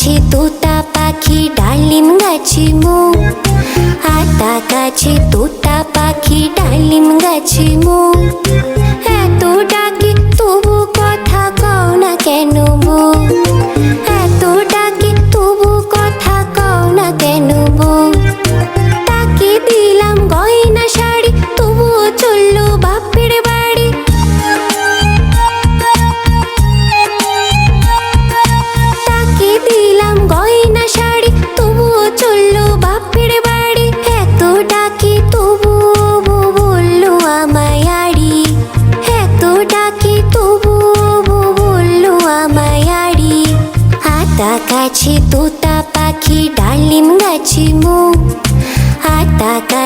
গাছে তোতা পাখি ডালিম গাছে মো, আতা গাছে তোতা পাখি ডালিম গাছে মো। এত ডাকি তবু কথা কও না কেন বো, এত ডাকি তবু কথা কও না কেন বো। তাকে দিলাম গয়না শাড়ি তবুও চললো বাপের বাড়ি। তাকে দিলাম গয়না শাড়ি তবুও চললো বাপের বাড়ি। এত ডাকি তবুও বললো আমায় আড়ি, এত ডাকি তবুও বললো আমায় আড়ি। আতা গাছে তোতা পাখি ডালিম গাছে মো, আতা গাছে